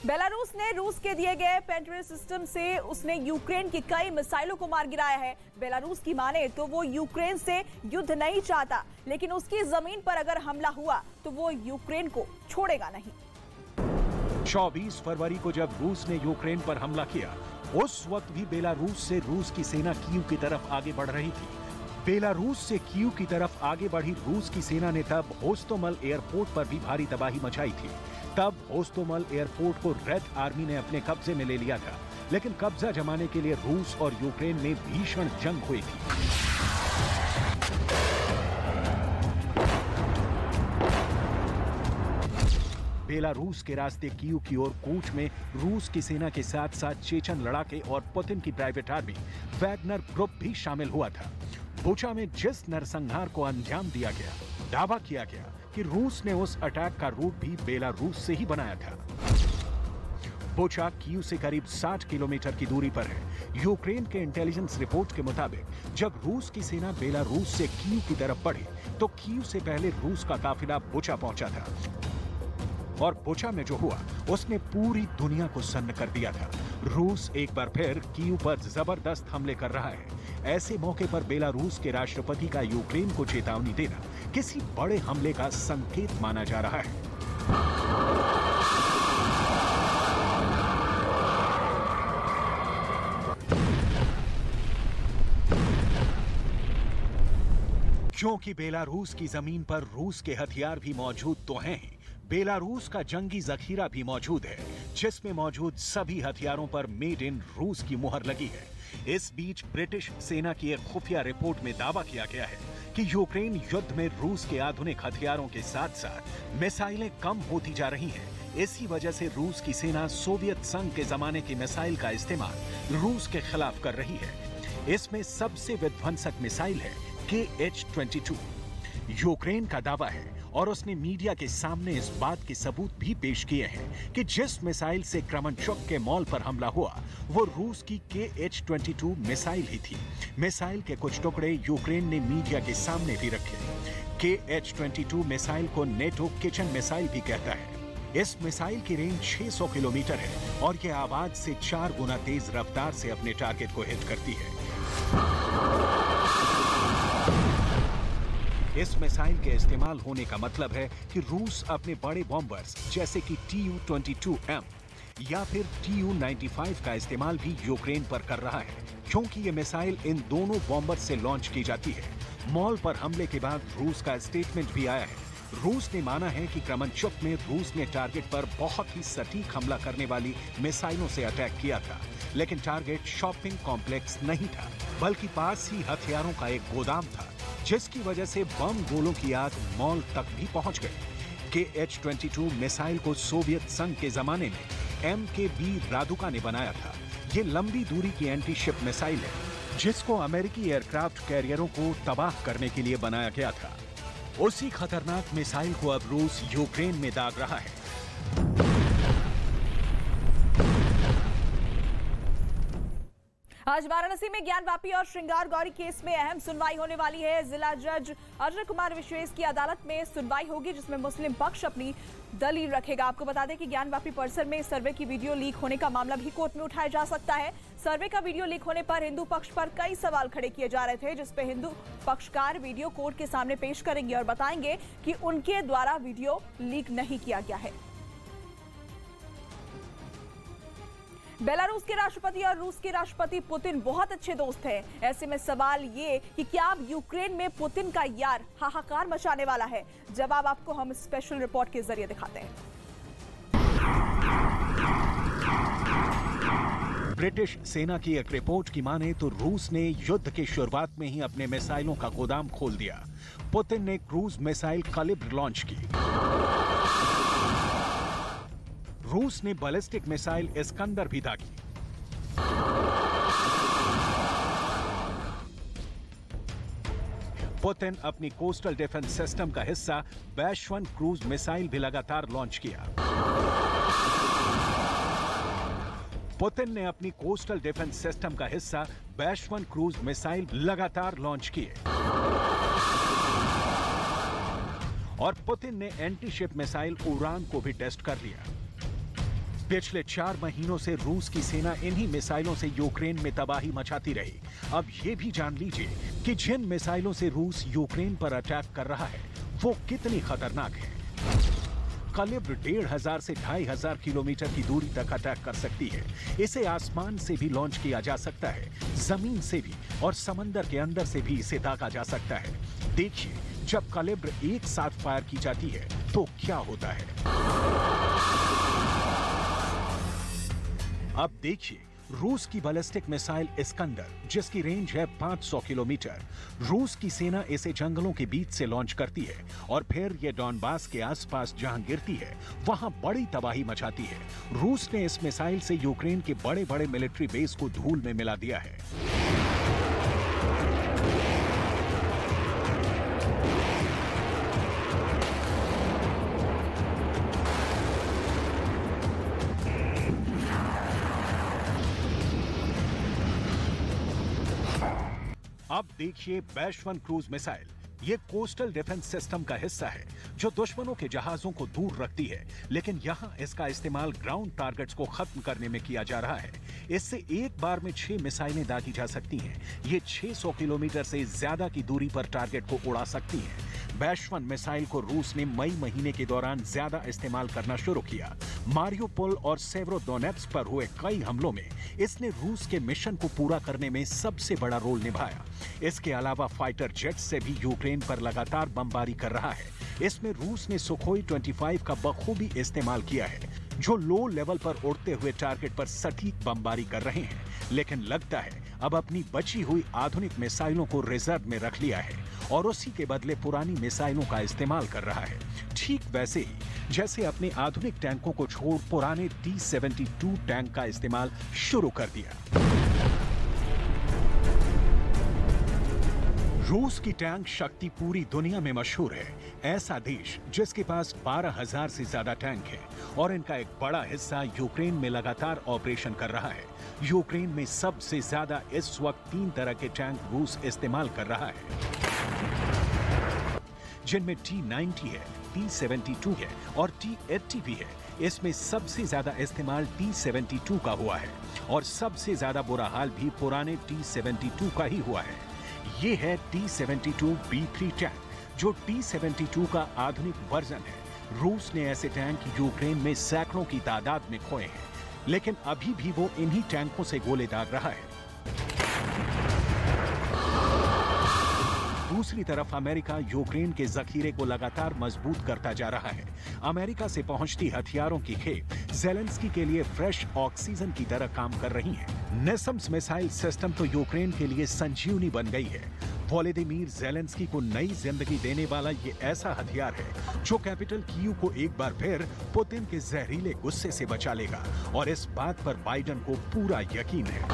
Belarus ने रूस के दिए गए पेट्रियट सिस्टम से उसने यूक्रेन की कई मिसाइलों को मार गिराया है। बेलारूस की माने तो वो यूक्रेन से युद्ध नहीं चाहता, लेकिन उसकी जमीन पर अगर हमला हुआ तो वो यूक्रेन को छोड़ेगा नहीं। 24 फरवरी को जब रूस ने यूक्रेन पर हमला किया, उस वक्त भी बेलारूस से रूस की सेना कीव की तरफ आगे बढ़ रही थी। बेलारूस से कीव की तरफ आगे बढ़ी रूस की सेना ने तब होस्टोमल एयरपोर्ट पर भी भारी तबाही मचाई थी। तब होस्टोमल एयरपोर्ट को रेड आर्मी ने अपने कब्जे में ले लिया था, लेकिन कब्जा जमाने के लिए रूस और यूक्रेन में भीषण जंग हुई थी। बेलारूस के रास्ते कीव की ओर कूच में रूस की सेना के साथ साथ चेचन लड़ाके और पुतिन की प्राइवेट आर्मी वैगनर ग्रुप भी शामिल हुआ था। बुचा में जिस नरसंहार को अंजाम दिया गया, दावा किया गया कि रूस ने उस अटैक का रूट भी बेलारूस से ही बनाया था। बुचा कीव से करीब 60 किलोमीटर की दूरी पर है। यूक्रेन के इंटेलिजेंस रिपोर्ट के मुताबिक जब रूस की सेना बेलारूस से कीव की तरफ बढ़ी तो कीव से पहले रूस का काफिला बुचा पहुंचा था और बुचा में जो हुआ उसने पूरी दुनिया को सन्न कर दिया था। रूस एक बार फिर कीव पर जबरदस्त हमले कर रहा है। ऐसे मौके पर बेलारूस के राष्ट्रपति का यूक्रेन को चेतावनी देना किसी बड़े हमले का संकेत माना जा रहा है। क्योंकि बेलारूस की जमीन पर रूस के हथियार भी मौजूद तो हैं, बेलारूस का जंगी जखीरा भी मौजूद है, जिसमें मौजूद सभी हथियारों पर मेड इन रूस की मुहर लगी है। इस बीच ब्रिटिश सेना की एक खुफिया रिपोर्ट में दावा किया गया है कि यूक्रेन युद्ध में रूस के आधुनिक हथियारों के साथ साथ मिसाइलें कम होती जा रही हैं। इसी वजह से रूस की सेना सोवियत संघ के जमाने की मिसाइल का इस्तेमाल रूस के खिलाफ कर रही है। इसमें सबसे विध्वंसक मिसाइल है KH-22। यूक्रेन का दावा है और उसने मीडिया के सामने इस बात के सबूत भी पेश किए हैं कि जिस मिसाइल से क्रेमेंचुक के मॉल पर हमला हुआ वो रूस की KH-22 मिसाइल ही थी। मिसाइल के कुछ टुकड़े यूक्रेन ने मीडिया के सामने भी रखे। KH-22 मिसाइल को नेटो किचन मिसाइल भी कहता है। इस मिसाइल की रेंज 600 किलोमीटर है और यह आवाज से 4 गुना तेज रफ्तार से अपने टारगेट को हिट करती है। इस मिसाइल के इस्तेमाल होने का मतलब है कि रूस अपने बड़े बॉम्बर्स जैसे कि Tu-22M या फिर Tu-95 का इस्तेमाल भी यूक्रेन पर कर रहा है, क्योंकि ये मिसाइल इन दोनों बॉम्बर से लॉन्च की जाती है। मॉल पर हमले के बाद रूस का स्टेटमेंट भी आया है। रूस ने माना है कि क्रेमेंचुक में रूस ने टारगेट पर बहुत ही सटीक हमला करने वाली मिसाइलों से अटैक किया था, लेकिन टारगेट शॉपिंग कॉम्प्लेक्स नहीं था, बल्कि पास ही हथियारों का एक गोदाम था, जिसकी वजह से बम गोलों की आग मॉल तक भी पहुंच गई। KH-22 मिसाइल को सोवियत संघ के जमाने में MKB रादुका ने बनाया था। ये लंबी दूरी की एंटी शिप मिसाइल है, जिसको अमेरिकी एयरक्राफ्ट कैरियरों को तबाह करने के लिए बनाया गया था। उसी खतरनाक मिसाइल को अब रूस यूक्रेन में दाग रहा है। आज वाराणसी में ज्ञानवापी और श्रृंगार गौरी केस में अहम सुनवाई होने वाली है। जिला जज अजय कुमार विशेष की अदालत में सुनवाई होगी, जिसमें मुस्लिम पक्ष अपनी दलील रखेगा। आपको बता दें कि ज्ञानवापी परिसर में सर्वे की वीडियो लीक होने का मामला भी कोर्ट में उठाया जा सकता है। सर्वे का वीडियो लीक होने पर हिंदू पक्ष पर कई सवाल खड़े किए जा रहे थे, जिसपे हिंदू पक्षकार वीडियो कोर्ट के सामने पेश करेंगे और बताएंगे कि उनके द्वारा वीडियो लीक नहीं किया गया है। बेलारूस के राष्ट्रपति और रूस के राष्ट्रपति पुतिन बहुत अच्छे दोस्त हैं। ऐसे में सवाल ये कि क्या अब यूक्रेन में पुतिन का यार हाहाकार मचाने वाला है? जवाब आपको हम स्पेशल रिपोर्ट के जरिए दिखाते हैं। ब्रिटिश सेना की एक रिपोर्ट की माने तो रूस ने युद्ध की शुरुआत में ही अपने मिसाइलों का गोदाम खोल दिया। पुतिन ने क्रूज मिसाइल कलिब्र लॉन्च की। रूस ने बैलिस्टिक मिसाइल इस्कंदर भी दागी। पुतिन अपनी कोस्टल डिफेंस सिस्टम का हिस्सा बैश-1 क्रूज मिसाइल भी लगातार लॉन्च किया। पुतिन ने अपनी कोस्टल डिफेंस सिस्टम का हिस्सा बैश-1 क्रूज मिसाइल लगातार लॉन्च किए और पुतिन ने एंटी शिप मिसाइल उरान को भी टेस्ट कर लिया। पिछले 4 महीनों से रूस की सेना इन्हीं मिसाइलों से यूक्रेन में तबाही मचाती रही। अब ये भी जान लीजिए कि जिन मिसाइलों से रूस यूक्रेन पर अटैक कर रहा है वो कितनी खतरनाक है। कलिब्र 1500 से 2500 किलोमीटर की दूरी तक अटैक कर सकती है। इसे आसमान से भी लॉन्च किया जा सकता है, जमीन से भी और समंदर के अंदर से भी इसे दागा जा सकता है। देखिए, जब कलिब्र एक साथ फायर की जाती है तो क्या होता है। अब देखिए रूस की बैलिस्टिक मिसाइल इस्कंदर, जिसकी रेंज है 500 किलोमीटर। रूस की सेना इसे जंगलों के बीच से लॉन्च करती है और फिर ये डॉनबास के आसपास जहां गिरती है वहां बड़ी तबाही मचाती है। रूस ने इस मिसाइल से यूक्रेन के बड़े-बड़े मिलिट्री बेस को धूल में मिला दिया है। अब देखिए बैशवन क्रूज मिसाइल। ये कोस्टल डिफेंस सिस्टम का हिस्सा है जो दुश्मनों के जहाजों को दूर रखती है, लेकिन यहाँ इसका इस्तेमाल ग्राउंड टारगेट्स को खत्म करने में किया जा रहा है। इससे एक बार में 6 मिसाइलें दागी जा सकती हैं। ये 600 किलोमीटर से ज्यादा की दूरी पर टारगेट को उड़ा सकती हैं। बैशवन मिसाइल को रूस ने मई महीने के दौरान ज्यादा इस्तेमाल करना शुरू किया। मारियोपोल और सेवरोडोनेत्स्क पर हुए कई हमलों में इसने रूस के मिशन को पूरा करने में सबसे बड़ा रोल निभाया। इसके अलावा फाइटर जेट से भी यूक्रेन पर लगातार बमबारी कर रहा है। इसमें रूस ने सुखोई 25 का बखूबी इस्तेमाल किया है, जो लो लेवल पर उड़ते हुए टारगेट पर सटीक बमबारी कर रहे हैं। लेकिन लगता है अब अपनी बची हुई आधुनिक मिसाइलों को रिजर्व में रख लिया है और उसी के बदले पुरानी मिसाइलों का इस्तेमाल कर रहा है। ठीक वैसे ही जैसे अपने आधुनिक टैंकों को छोड़ पुराने T-72 टैंक का इस्तेमाल शुरू कर दिया। रूस की टैंक शक्ति पूरी दुनिया में मशहूर है। ऐसा देश जिसके पास 12,000 से ज्यादा टैंक है और इनका एक बड़ा हिस्सा यूक्रेन में लगातार ऑपरेशन कर रहा है। यूक्रेन में सबसे ज्यादा इस वक्त 3 तरह के टैंक रूस इस्तेमाल कर रहा है, जिनमें T-90 है, T-72 है और T-80 भी है। इसमें सबसे ज्यादा इस्तेमाल T-72 का हुआ है और सबसे ज्यादा बुरा हाल भी पुराने T-72 का ही हुआ है। ये है T-72B3 टैंक, जो T-72 का आधुनिक वर्जन है। रूस ने ऐसे टैंक यूक्रेन में सैकड़ों की तादाद में खोए हैं, लेकिन अभी भी वो इन्हीं टैंकों से गोले दाग रहा है। दूसरी तरफ अमेरिका यूक्रेन के जखीरे को लगातार मजबूत करता जा रहा है। अमेरिका से पहुंचती हथियारों की खेप ज़ेलेंस्की के लिए फ्रेश ऑक्सीजन की तरह काम कर रही है। नेसम्स मिसाइल सिस्टम तो यूक्रेन के लिए संजीवनी बन गई है। वोलोदिमीर ज़ेलेंस्की को नई जिंदगी देने वाला ये ऐसा हथियार है जो कैपिटल कीव को एक बार फिर पुतिन के जहरीले गुस्से से बचा लेगा और इस बात पर बाइडेन को पूरा यकीन है।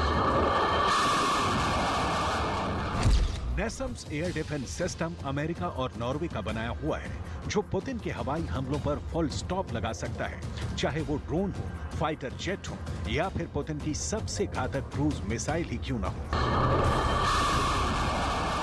नेसम्स एयर डिफेंस सिस्टम अमेरिका और नॉर्वे का बनाया हुआ है, जो पुतिन के हवाई हमलों पर फुल स्टॉप लगा सकता है, चाहे वो ड्रोन हो, फाइटर जेट हो या फिर पुतिन की सबसे घातक क्रूज मिसाइल ही क्यों ना हो।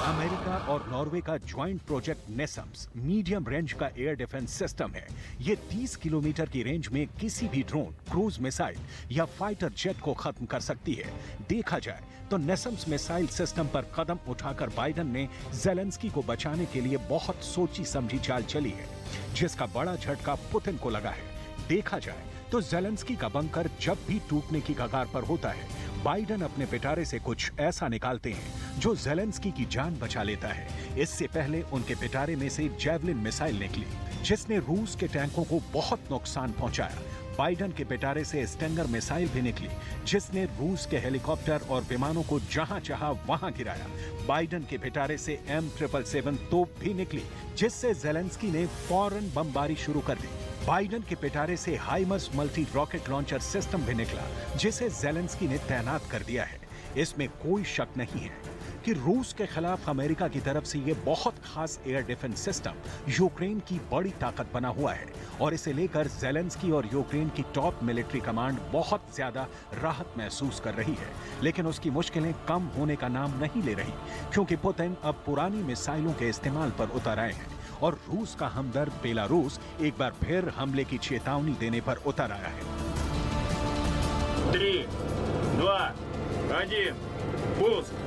अमेरिका और नॉर्वे का ज्वाइंट प्रोजेक्ट नेसम्स मीडियम रेंज का एयर डिफेंस सिस्टम है। ये 30 किलोमीटर की रेंज में किसी भी ड्रोन, क्रूज मिसाइल या फाइटर जेट को खत्म कर सकती है। देखा जाए तो नेसम्स मिसाइल सिस्टम पर कदम उठाकर बाइडेन ने ज़ेलेंस्की को बचाने के लिए बहुत सोची समझी चाल चली है, जिसका बड़ा झटका पुतिन को लगा है। देखा जाए तो ज़ेलेंस्की का बंकर जब भी टूटने की कगार पर होता है, बाइडेन अपने पिटारे से कुछ ऐसा निकालते हैं जो ज़ेलेंस्की की जान बचा लेता है। इससे पहले उनके पिटारे में से जैवलिन मिसाइल निकली, जिसने रूस के टैंकों को बहुत नुकसान पहुंचाया। बाइडेन के पिटारे से स्टिंगर मिसाइल भी निकली, जिसने रूस के हेलीकॉप्टर और विमानों को जहां चाहा वहां गिराया। बाइडेन के पिटारे से M777 तोप भी निकली, जिससे ज़ेलेंस्की ने फौरन बमबारी शुरू कर दी। बाइडेन के पिटारे से HIMARS multi rocket launcher system भी निकला, जिसे ज़ेलेंस्की ने तैनात कर दिया है। इसमें कोई शक नहीं है कि रूस के खिलाफ अमेरिका की तरफ से ये बहुत खास एयर डिफेंस सिस्टम यूक्रेन की बड़ी ताकत बना हुआ है और इसे लेकर ज़ेलेंस्की और यूक्रेन की टॉप मिलिट्री कमांड बहुत ज्यादा राहत महसूस कर रही है। लेकिन उसकी मुश्किलें कम होने का नाम नहीं ले रही, क्योंकि पुतिन अब पुरानी मिसाइलों के इस्तेमाल पर उतर आए हैं और रूस का हमदर्द बेलारूस एक बार फिर हमले की चेतावनी देने पर उतर आया है। 3, 2, 1, пуск.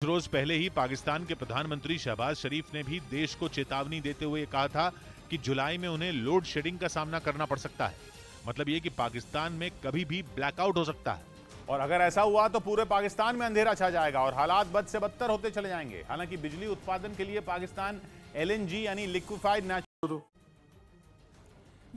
रोज पहले ही पाकिस्तान के प्रधानमंत्री शहबाज शरीफ ने भी देश को चेतावनी देते हुए कहा था कि जुलाई में उन्हें लोड शेडिंग का सामना करना पड़ सकता है। मतलब ये कि पाकिस्तान में कभी भी ब्लैकआउट हो सकता है। और अगर ऐसा हुआ तो पूरे पाकिस्तान में अंधेरा छा जाएगा और हालात बद से बदतर होते चले जाएंगे। हालांकि बिजली उत्पादन के लिए पाकिस्तान LNG यानी लिक्विफाइड नेचुरल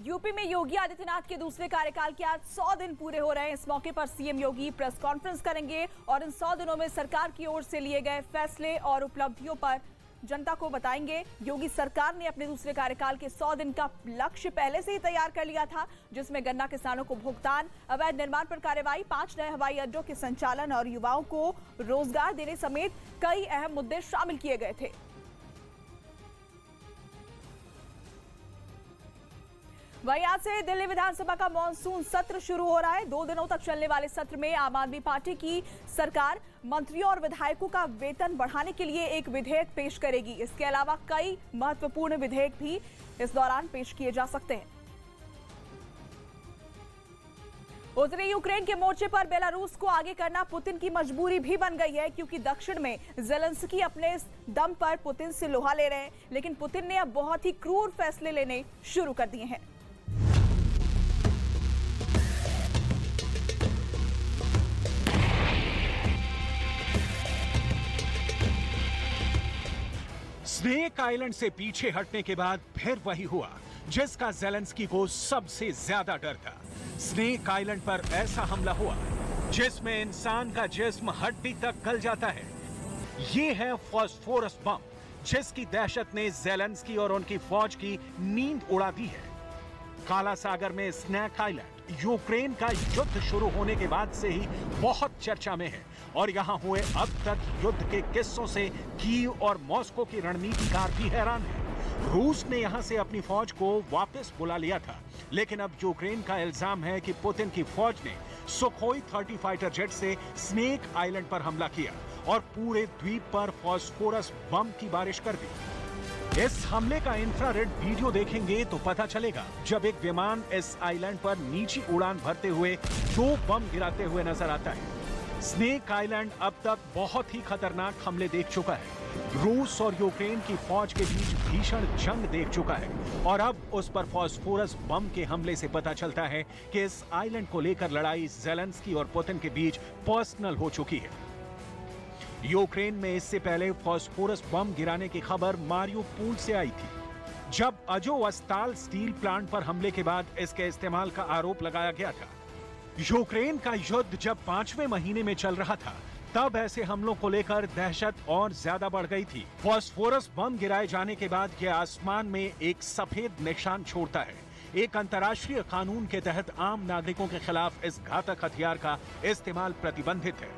यूपी में योगी आदित्यनाथ के दूसरे कार्यकाल के आज 100 दिन पूरे हो रहे हैं। इस मौके पर सीएम योगी प्रेस कॉन्फ्रेंस करेंगे और इन 100 दिनों में सरकार की ओर से लिए गए फैसले और उपलब्धियों पर जनता को बताएंगे। योगी सरकार ने अपने दूसरे कार्यकाल के 100 दिन का लक्ष्य पहले से ही तैयार कर लिया था, जिसमें गन्ना किसानों को भुगतान, अवैध निर्माण पर कार्रवाई, 5 नए हवाई अड्डों के संचालन और युवाओं को रोजगार देने समेत कई अहम मुद्दे शामिल किए गए थे। वहीं आज से दिल्ली विधानसभा का मॉनसून सत्र शुरू हो रहा है। 2 दिनों तक चलने वाले सत्र में आम आदमी पार्टी की सरकार मंत्रियों और विधायकों का वेतन बढ़ाने के लिए एक विधेयक पेश करेगी। इसके अलावा कई महत्वपूर्ण विधेयक भी इस दौरान पेश किए जा सकते हैं। उत्तरी यूक्रेन के मोर्चे पर बेलारूस को आगे करना पुतिन की मजबूरी भी बन गई है, क्योंकि दक्षिण में ज़ेलेंस्की अपने दम पर पुतिन से लोहा ले रहे हैं, लेकिन पुतिन ने अब बहुत ही क्रूर फैसले लेने शुरू कर दिए हैं। स्नेक आइलैंड से पीछे हटने के बाद फिर वही हुआ जिसका ज़ेलेंस्की को सबसे ज्यादा डर था। स्नेक आइलैंड पर ऐसा हमला हुआ जिसमें इंसान का जिस्म हड्डी तक गल जाता है। ये है फास्फोरस बम, जिसकी दहशत ने ज़ेलेंस्की और उनकी फौज की नींद उड़ा दी है। काला सागर में स्नेक आइलैंड यूक्रेन का युद्ध शुरू होने के बाद से ही बहुत चर्चा में है और यहां हुए अब तक युद्ध के किस्सों से कीव और मॉस्को की रणनीतिकार भी हैरान है। रूस ने यहां से अपनी फौज को वापस बुला लिया था, लेकिन अब यूक्रेन का इल्जाम है कि पुतिन की फौज ने सुखोई 30 फाइटर जेट से स्नेक आइलैंड पर हमला किया और पूरे द्वीप पर फास्फोरस बम की बारिश कर दी। इस हमले का इंफ्रारेड वीडियो देखेंगे तो पता चलेगा जब एक विमान इस आइलैंड पर नीची उड़ान भरते हुए 2 बम गिराते हुए नजर आता है। स्नेक आइलैंड अब तक बहुत ही खतरनाक हमले देख चुका है। रूस और यूक्रेन की फौज के बीच भीषण जंग देख चुका है और अब उस पर फास्फोरस बम के हमले से पता चलता है कि इस आइलैंड को लेकर लड़ाई ज़ेलेंस्की और पुतिन के बीच पर्सनल हो चुकी है। यूक्रेन में इससे पहले फास्फोरस बम गिराने की खबर मारियुपोल से आई थी, जब अजोवस्ताल स्टील प्लांट पर हमले के बाद इसके इस्तेमाल का आरोप लगाया गया था। यूक्रेन का युद्ध जब 5वें महीने में चल रहा था, तब ऐसे हमलों को लेकर दहशत और ज्यादा बढ़ गई थी। फास्फोरस बम गिराए जाने के बाद यह आसमान में एक सफेद निशान छोड़ता है। एक अंतर्राष्ट्रीय कानून के तहत आम नागरिकों के खिलाफ इस घातक हथियार का इस्तेमाल प्रतिबंधित है।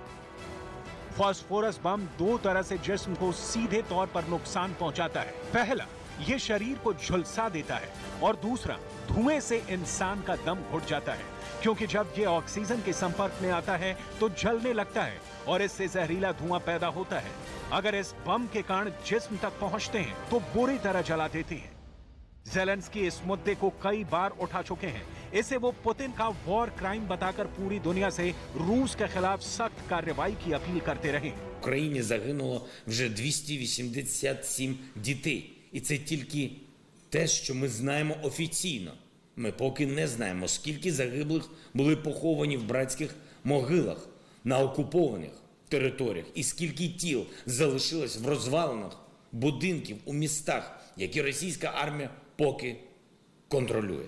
फास्फोरस बम 2 तरह से जिस्म को सीधे तौर पर नुकसान पहुंचाता है। पहला, ये शरीर को झुलसा देता है और दूसरा, धुएं से इंसान का दम घुट जाता है, क्योंकि जब ये ऑक्सीजन के संपर्क में आता है तो जलने लगता है और इससे जहरीला धुआं पैदा होता है। अगर इस बम के कण जिस्म तक पहुंचते हैं तो बुरी तरह जला देते हैं। ज़ेलेंस्की इस मुद्दे को कई बार उठा चुके हैं। इसे वो पुतिन का वॉर क्राइम बताकर पूरी दुनिया से रूस के खिलाफ सख्त कार्रवाई की अपील करते रहे। В Україні загинуло вже 287 дітей. І це тільки те, що ми знаємо офіційно. Ми поки не знаємо, скільки загиблих були поховані в братських могилах на окупованих територіях і скільки тіл залишилось в розвалинах будинків у містах, які російська армія поки контролює.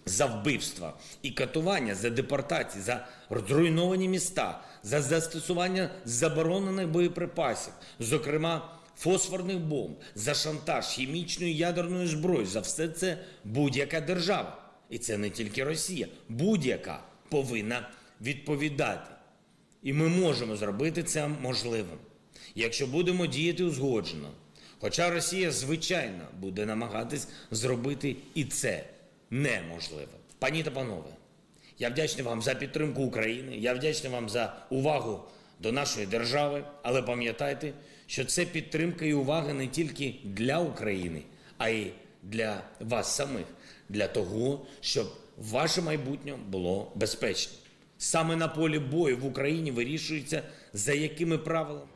За вбивства і катування, за депортації, за зруйновані міста, за застосування заборонених боєприпасів, зокрема фосфорних бомб, за шантаж хімічною ядерною зброєю, за все це будь-яка держава, і це не тільки Росія, будь-яка повинна відповідати. І ми можемо зробити це можливим, якщо будемо діяти узгоджено, Хоча Росія, звичайно, буде намагатись зробити і це неможливо. Пані та панове, я вдячний вам за підтримку України, я вдячний вам за увагу до нашої держави, але пам'ятайте, що це підтримка і увага не тільки для України, а й для вас самих, для того, щоб ваше майбутнє було безпечним. Саме на полі бою в Україні вирішується, за якими правилами.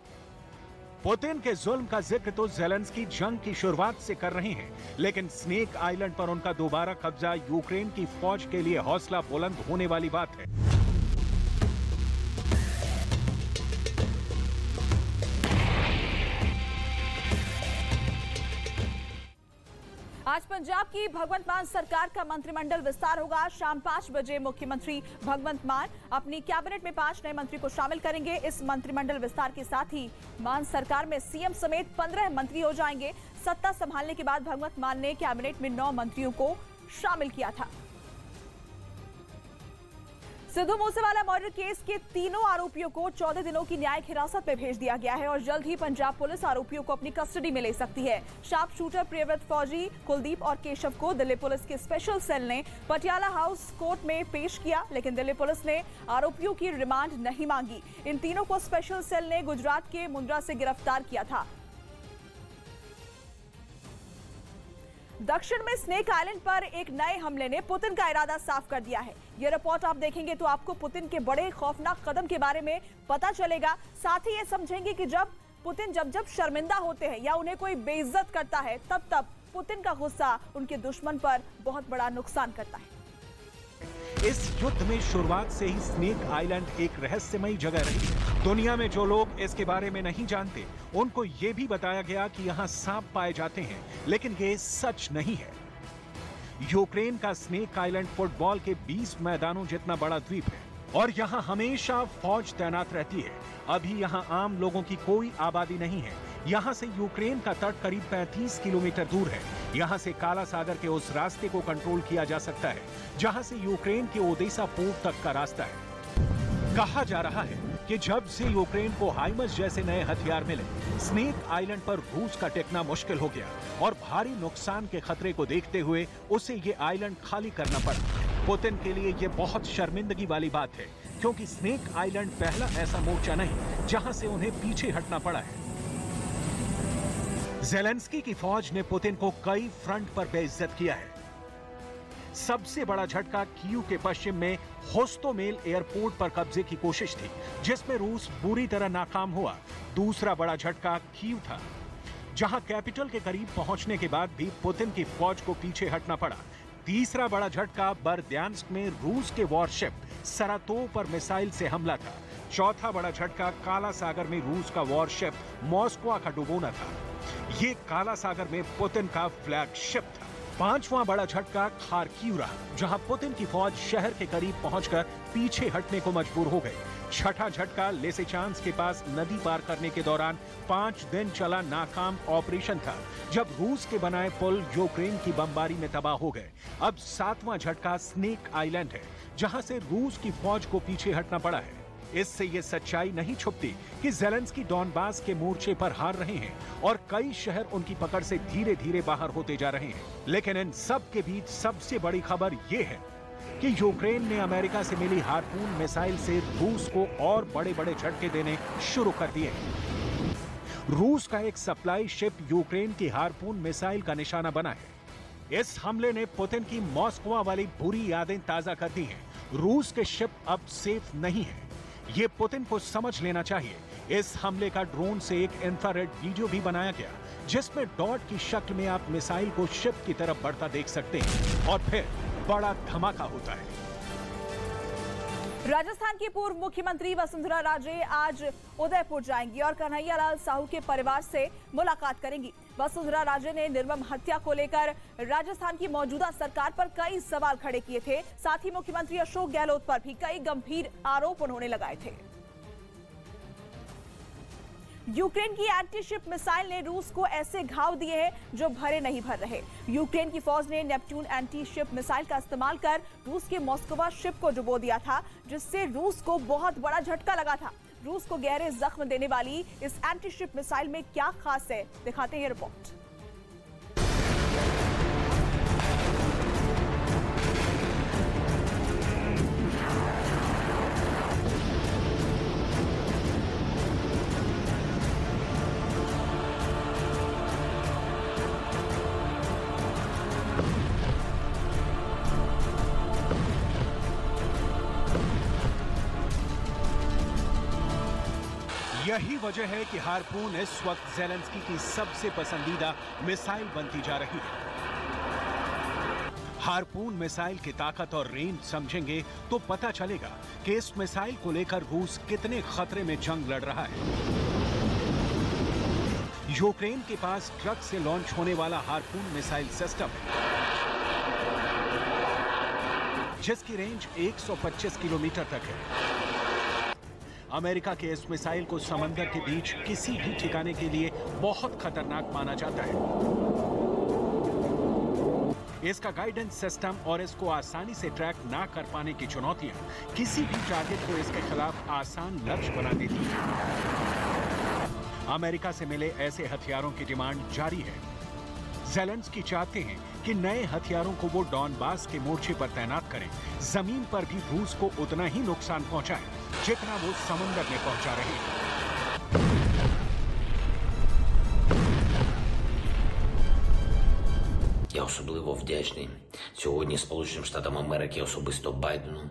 पुतिन के जुल्म का जिक्र तो ज़ेलेंस्की जंग की शुरुआत से कर रहे हैं, लेकिन स्नेक आइलैंड पर उनका दोबारा कब्जा यूक्रेन की फौज के लिए हौसला बुलंद होने वाली बात है। आज पंजाब की भगवंत मान सरकार का मंत्रिमंडल विस्तार होगा। शाम 5 बजे मुख्यमंत्री भगवंत मान अपनी कैबिनेट में 5 नए मंत्री को शामिल करेंगे। इस मंत्रिमंडल विस्तार के साथ ही मान सरकार में सीएम समेत 15 मंत्री हो जाएंगे। सत्ता संभालने के बाद भगवंत मान ने कैबिनेट में 9 मंत्रियों को शामिल किया था। सिद्धू मूसेवाला मर्डर केस के तीनों आरोपियों को 14 दिनों की न्यायिक हिरासत में भेज दिया गया है और जल्द ही पंजाब पुलिस आरोपियों को अपनी कस्टडी में ले सकती है। शार्प शूटर प्रियव्रत फौजी, कुलदीप और केशव को दिल्ली पुलिस के स्पेशल सेल ने पटियाला हाउस कोर्ट में पेश किया, लेकिन दिल्ली पुलिस ने आरोपियों की रिमांड नहीं मांगी। इन तीनों को स्पेशल सेल ने गुजरात के मुंद्रा से गिरफ्तार किया था। दक्षिण में स्नेक आइलैंड पर एक नए हमले ने पुतिन का इरादा साफ कर दिया है। यह रिपोर्ट आप देखेंगे तो आपको पुतिन के बड़े खौफनाक कदम के बारे में पता चलेगा। साथ ही ये समझेंगे कि जब पुतिन जब शर्मिंदा होते हैं या उन्हें कोई बेइज्जत करता है, तब पुतिन का गुस्सा उनके दुश्मन पर बहुत बड़ा नुकसान करता है। इस युद्ध में शुरुआत से ही स्नेक आइलैंड एक रहस्यमयी जगह रही। दुनिया में जो लोग इसके बारे में नहीं जानते, उनको ये भी बताया गया कि यहाँ सांप पाए जाते हैं, लेकिन ये सच नहीं है। यूक्रेन का स्नेक आइलैंड फुटबॉल के 20 मैदानों जितना बड़ा द्वीप है और यहाँ हमेशा फौज तैनात रहती है। अभी यहाँ आम लोगों की कोई आबादी नहीं है। यहाँ से यूक्रेन का तट करीब 35 किलोमीटर दूर है। यहाँ से काला सागर के उस रास्ते को कंट्रोल किया जा सकता है जहाँ से यूक्रेन के ओडेसा पोर्ट तक का रास्ता है। कहा जा रहा है कि जब से यूक्रेन को हाइमर्स जैसे नए हथियार मिले, स्नेक आइलैंड पर रूस का टिकना मुश्किल हो गया और भारी नुकसान के खतरे को देखते हुए उसे ये आइलैंड खाली करना पड़ा। पुतिन के लिए ये बहुत शर्मिंदगी वाली बात है, क्योंकि स्नेक आइलैंड पहला ऐसा मोर्चा नहीं जहां से उन्हें पीछे हटना पड़ा है। ज़ेलेंस्की की फौज ने पुतिन को कई फ्रंट पर बेइज्जत किया है। सबसे बड़ा झटका कीव के पश्चिम में होस्टोमेल एयरपोर्ट पर कब्जे की कोशिश थी, जिसमें रूस बुरी तरह नाकाम हुआ। दूसरा बड़ा झटका कीव था, जहां कैपिटल के करीब पहुंचने के बाद भी पुतिन की फौज को पीछे हटना पड़ा। तीसरा बड़ा झटका बर्द्यांस्क में रूस के वॉरशिप सरातोव पर मिसाइल से हमला था। चौथा बड़ा झटका काला सागर में रूस का वॉरशिप मॉस्को का डुबोना था। ये काला सागर में पुतिन का फ्लैगशिप था। पांचवां बड़ा झटका खार्किव रहा, जहां पुतिन की फौज शहर के करीब पहुंचकर पीछे हटने को मजबूर हो गई। छठा झटका लिसिचांस्क के पास नदी पार करने के दौरान 5 दिन चला नाकाम ऑपरेशन था, जब रूस के बनाए पुल यूक्रेन की बमबारी में तबाह हो गए। अब सातवां झटका स्नेक आइलैंड है, जहां से रूस की फौज को पीछे हटना पड़ा है। इससे ये सच्चाई नहीं छुपती कि ज़ेलेंस्की डॉनबास के मोर्चे पर हार रहे हैं और कई शहर उनकी पकड़ से धीरे धीरे बाहर होते जा रहे हैं। लेकिन इन सब के बीच सबसे बड़ी खबर ये है कि यूक्रेन ने अमेरिका से मिली हार्पून मिसाइल से रूस को और बड़े बड़े झटके देने शुरू कर दिए। रूस का एक सप्लाई शिप यूक्रेन की हार्पून मिसाइल का निशाना बना है। इस हमले ने पुतिन की मॉस्को वाली बुरी यादें ताजा कर दी हैं। रूस के शिप अब सेफ नहीं है, ये पुतिन को समझ लेना चाहिए। इस हमले का ड्रोन से एक इंफ्रारेड वीडियो भी बनाया गया, जिसमें डॉट की शक्ल में आप मिसाइल को शिप की तरफ बढ़ता देख सकते हैं और फिर बड़ा धमाका होता है। राजस्थान की पूर्व मुख्यमंत्री वसुंधरा राजे आज उदयपुर जाएंगी और कन्हैयालाल साहू के परिवार से मुलाकात करेंगी। वसुंधरा राजे ने निर्मम हत्या को लेकर राजस्थान की मौजूदा सरकार पर कई सवाल खड़े किए थे। साथ ही मुख्यमंत्री अशोक गहलोत पर भी कई गंभीर आरोप उन्होंने लगाए थे। यूक्रेन की एंटी शिप मिसाइल ने रूस को ऐसे घाव दिए हैं जो भरे नहीं भर रहे। यूक्रेन की फौज ने नेपट्यून एंटी शिप मिसाइल का इस्तेमाल कर रूस के मॉस्को शिप को डुबो दिया था, जिससे रूस को बहुत बड़ा झटका लगा था। रूस को गहरे जख्म देने वाली इस एंटी शिप मिसाइल में क्या खास है, दिखाते हैं ये रिपोर्ट। यही वजह है कि हार्पून इस वक्त ज़ेलेंस्की की सबसे पसंदीदा मिसाइल बनती जा रही है। हार्पून मिसाइल की ताकत और रेंज समझेंगे तो पता चलेगा कि इस मिसाइल को लेकर रूस कितने खतरे में जंग लड़ रहा है। यूक्रेन के पास ट्रक से लॉन्च होने वाला हार्पून मिसाइल सिस्टम है, जिसकी रेंज 125 किलोमीटर तक है। अमेरिका के इस मिसाइल को समंदर के बीच किसी भी ठिकाने के लिए बहुत खतरनाक माना जाता है। इसका गाइडेंस सिस्टम और इसको आसानी से ट्रैक ना कर पाने की चुनौतियां किसी भी टारगेट को इसके खिलाफ आसान लक्ष्य बना देती हैं। अमेरिका से मिले ऐसे हथियारों की डिमांड जारी है। ज़ेलेंस्की चाहते हैं कि नए हथियारों को वो डॉनबास के मोर्चे पर तैनात करें, जमीन पर भी रूस को उतना ही नुकसान पहुंचाएं जितना वो समंदर में पहुंचा रहे हैं। Я особливо вдячний сьогодні Сполученим Штатам Америки, особисто Байдену,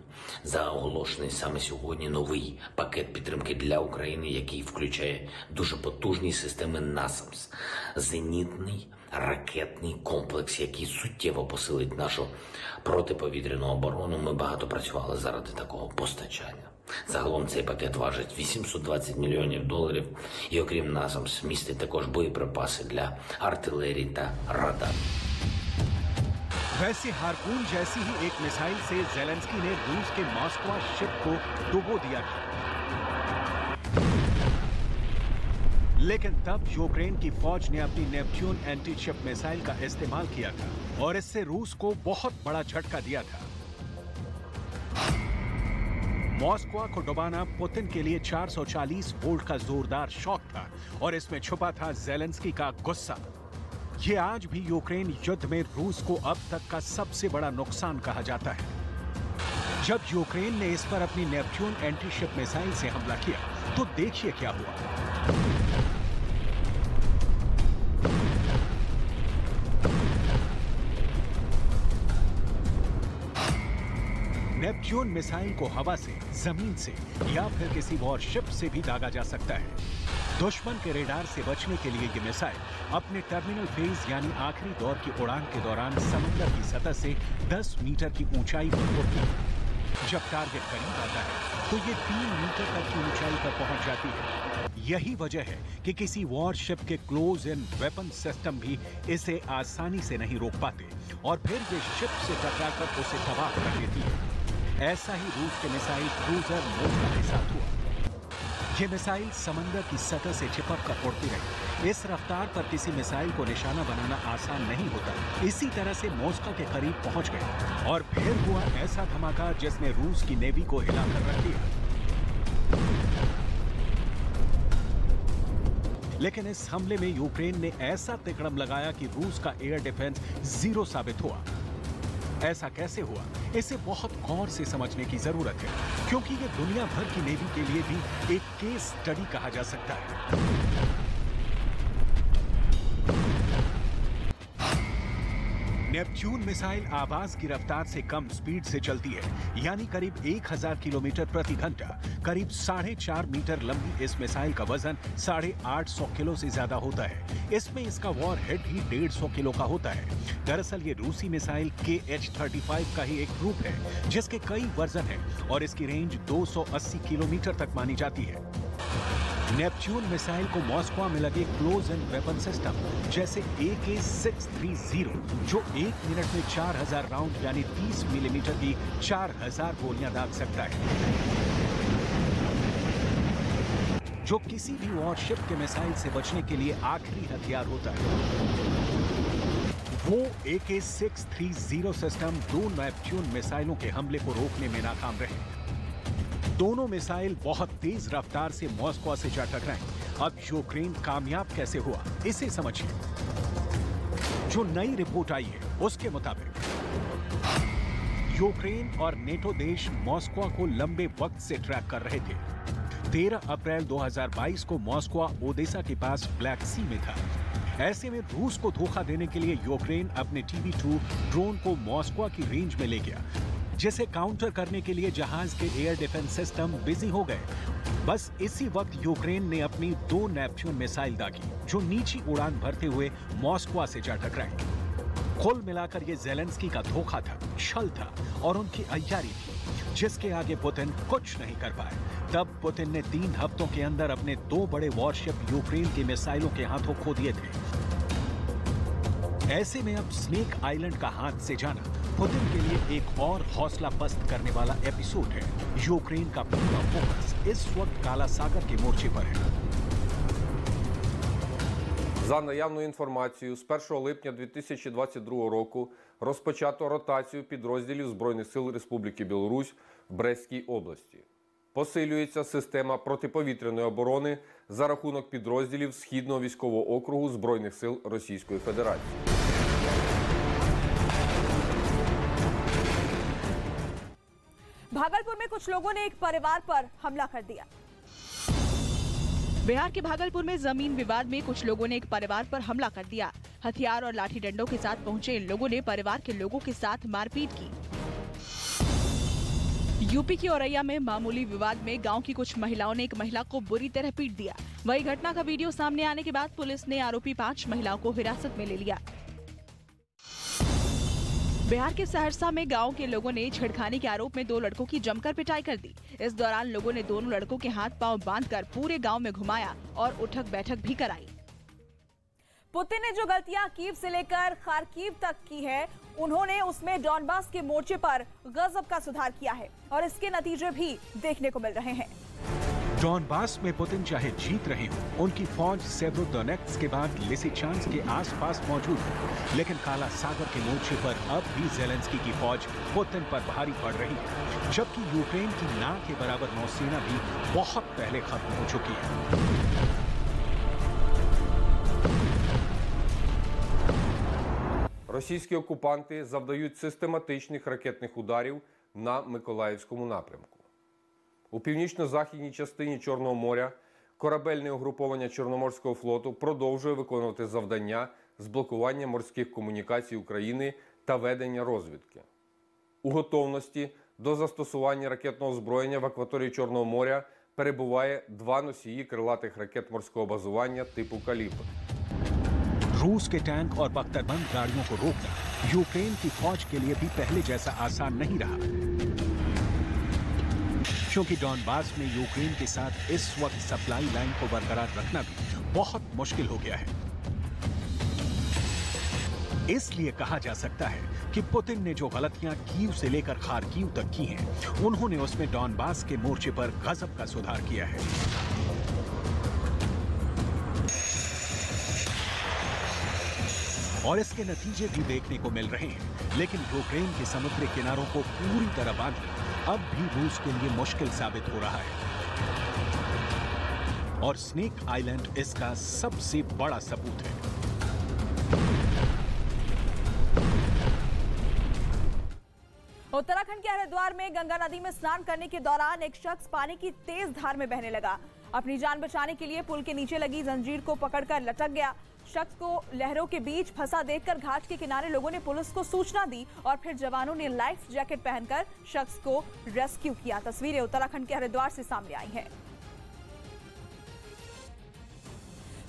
за оголошений саме сьогодні новий пакет підтримки для України, який включає дуже потужні системи NASAMS, зенітний ракетний комплекс, який суттєво посилить нашу протиповітряну оборону. Ми багато працювали заради такого постачання. Загалом цей пакет важить $820 мільйонів, і окрім NASAMS містить також боєприпаси для артилерії та радарів. वैसे हार्पून जैसी ही एक मिसाइल से ज़ेलेंस्की ने रूस के मॉस्को शिप को डुबो दिया था, लेकिन तब यूक्रेन की फौज ने अपनी नेपच्यून एंटी शिप मिसाइल का इस्तेमाल किया था और इससे रूस को बहुत बड़ा झटका दिया था। मॉस्को को डुबाना पुतिन के लिए 440 वोल्ट का जोरदार शॉक था और इसमें छुपा था ज़ेलेंस्की का गुस्सा। ये आज भी यूक्रेन युद्ध में रूस को अब तक का सबसे बड़ा नुकसान कहा जाता है। जब यूक्रेन ने इस पर अपनी नेपच्यून एंटी शिप मिसाइल से हमला किया तो देखिए क्या हुआ। नेपच्यून मिसाइल को हवा से, जमीन से या फिर किसी वॉरशिप से भी दागा जा सकता है। दुश्मन के रेडार से बचने के लिए ये मिसाइल अपने टर्मिनल फेज यानी आखिरी दौर की उड़ान के दौरान समुद्र की सतह से 10 मीटर की ऊंचाई पर उड़ती है। जब टारगेट करीब आता है तो ये 3 मीटर तक की ऊंचाई पर पहुंच जाती है। यही वजह है कि किसी वॉरशिप के क्लोज इन वेपन सिस्टम भी इसे आसानी से नहीं रोक पाते और फिर ये शिप से टकराकर उसे तबाह कर देती है। ऐसा ही रूस के मिसाइल क्रूजर मोस्को के साथ हुआ। ये मिसाइल समंदर की सतह से चिपक कर उड़ती रही। इस रफ्तार पर किसी मिसाइल को निशाना बनाना आसान नहीं होता। इसी तरह से मॉस्को के करीब पहुंच गए और फिर हुआ ऐसा धमाका जिसने रूस की नेवी को हिलाकर रख दिया। लेकिन इस हमले में यूक्रेन ने ऐसा तिकड़म लगाया कि रूस का एयर डिफेंस जीरो साबित हुआ। ऐसा कैसे हुआ, इसे बहुत गौर से समझने की जरूरत है, क्योंकि ये दुनिया भर की नेवी के लिए भी एक केस स्टडी कहा जा सकता है। नेपच्यून मिसाइल आवाज की रफ्तार से कम स्पीड से चलती है, यानी करीब 1000 किलोमीटर प्रति घंटा। करीब 4.5 मीटर लंबी इस मिसाइल का वजन 850 किलो से ज्यादा होता है। इसमें इसका वॉर हेड ही 150 किलो का होता है। दरअसल ये रूसी मिसाइल KH-35 का ही एक ग्रुप है, जिसके कई वर्जन हैं और इसकी रेंज 280 किलोमीटर तक मानी जाती है। नेपच्यून मिसाइल को मॉस्को में लगे क्लोज एंड वेपन सिस्टम जैसे AK-630 जो 1 मिनट में 4000 राउंड यानी 30 मिलीमीटर की 4000 गोलियां दाग सकता है, जो किसी भी वॉरशिप के मिसाइल से बचने के लिए आखिरी हथियार होता है। वो AK-630 सिस्टम 2 नेपच्यून मिसाइलों के हमले को रोकने में नाकाम रहे। दोनों मिसाइल बहुत तेज रफ्तार से मॉस्को से जा टकराई। अब यूक्रेन कामयाब कैसे हुआ, इसे समझिए। जो नई रिपोर्ट आई है उसके मुताबिक यूक्रेन और नेटो देश मॉस्को को लंबे वक्त से ट्रैक कर रहे थे। 13 अप्रैल 2022 को मॉस्को ओडेसा के पास ब्लैक सी में था। ऐसे में रूस को धोखा देने के लिए यूक्रेन अपने TB2 ड्रोन को मॉस्को की रेंज में ले गया, जिसे काउंटर करने के लिए जहाज के एयर डिफेंस सिस्टम बिजी हो गए। बस इसी वक्त यूक्रेन ने अपनी 2 नेपच्यून मिसाइल दागी, जो नीची उड़ान भरते हुए मॉस्को से जा टकराई। कुल मिलाकर ये ज़ेलेंस्की का धोखा था, छल था और उनकी अय्यारी थी, जिसके आगे पुतिन कुछ नहीं कर पाए। तब पुतिन ने 3 हफ्तों के अंदर अपने 2 बड़े वॉरशिप यूक्रेन के मिसाइलों के हाथों खो दिए थे। ऐसे में अब स्नेक आइलैंड का हाथ से जाना पुतिन के लिए एक और हौसला पस्त करने वाला एपिसोड है। यूक्रेन का पूरा फोकस इस वक्त काला सागर के मोर्चे पर है। За наявною інформацією, з 1 липня 2022 року розпочато ротацію підрозділів Збройних сил Республіки Білорусь в Брестській області. Посилюється система протиповітряної оборони за рахунок підрозділів Східного військового округу Збройних сил Російської Федерації. भागलपुर में कुछ लोगों ने एक परिवार पर हमला कर दिया। बिहार के भागलपुर में जमीन विवाद में कुछ लोगों ने एक परिवार पर हमला कर दिया। हथियार और लाठी डंडों के साथ पहुंचे इन लोगों ने परिवार के लोगों के साथ मारपीट की। यूपी की औरैया में मामूली विवाद में गांव की कुछ महिलाओं ने एक महिला को बुरी तरह पीट दिया। वही घटना का वीडियो सामने आने के बाद पुलिस ने आरोपी 5 महिलाओं को हिरासत में ले लिया। बिहार के सहरसा में गांव के लोगों ने छेड़खानी के आरोप में 2 लड़कों की जमकर पिटाई कर दी। इस दौरान लोगों ने दोनों लड़कों के हाथ पांव बांधकर पूरे गांव में घुमाया और उठक बैठक भी कराई। पुतिन ने जो गलतियां कीव से लेकर खार्किव तक की है, उन्होंने उसमें डॉनबास के मोर्चे पर गजब का सुधार किया है और इसके नतीजे भी देखने को मिल रहे हैं। डॉनबास में पुतिन चाहे जीत रहे हों, उनकी फौज सेवरोडोनेट्स्क के बाद लिसिचांस्क के आसपास मौजूद है, लेकिन काला सागर के मोर्चे पर अब भी ज़ेलेंस्की की फौज पुतिन पर भारी पड़ रही है, जबकि यूक्रेन की ना के बराबर नौसेना भी बहुत पहले खत्म हो चुकी है। Російські окупанти завдають систематичних ракетних ударів на Миколаївському напрямку. У північно-західній частині Чорного моря корабельне угруповання Чорноморського флоту продовжує виконувати завдання з блокування морських комунікацій України та ведення розвідки. У готовності до застосування ракетного озброєння в акваторії Чорного моря перебуває 2 носії крилатих ракет морського базування типу «Калібр». रूस के टैंक और बख्तरबंद गाड़ियों को रोकना यूक्रेन की फौज के लिए भी पहले जैसा आसान नहीं रहा, क्योंकि डॉनबास में यूक्रेन के साथ इस वक्त सप्लाई लाइन को बरकरार रखना भी बहुत मुश्किल हो गया है। इसलिए कहा जा सकता है कि पुतिन ने जो गलतियां कीव से लेकर खार्किव तक की हैं, उन्होंने उसमें डॉनबास के मोर्चे पर गजब का सुधार किया है। और इसके नतीजे भी देखने को मिल रहे हैं, लेकिन यूक्रेन के समुद्री किनारों को पूरी तरह बांधना अब भी रूस के लिए मुश्किल साबित हो रहा है, और स्नेक आइलैंड इसका सबसे बड़ा सबूत है। उत्तराखंड के हरिद्वार में गंगा नदी में स्नान करने के दौरान एक शख्स पानी की तेज धार में बहने लगा। अपनी जान बचाने के लिए पुल के नीचे लगी जंजीर को पकड़कर लटक गया। शख्स को लहरों के बीच फंसा देखकर घाट के किनारे लोगों ने पुलिस को सूचना दी और फिर जवानों ने लाइफ जैकेट पहनकर शख्स को रेस्क्यू किया। तस्वीरें उत्तराखंड के हरिद्वार से सामने आई हैं।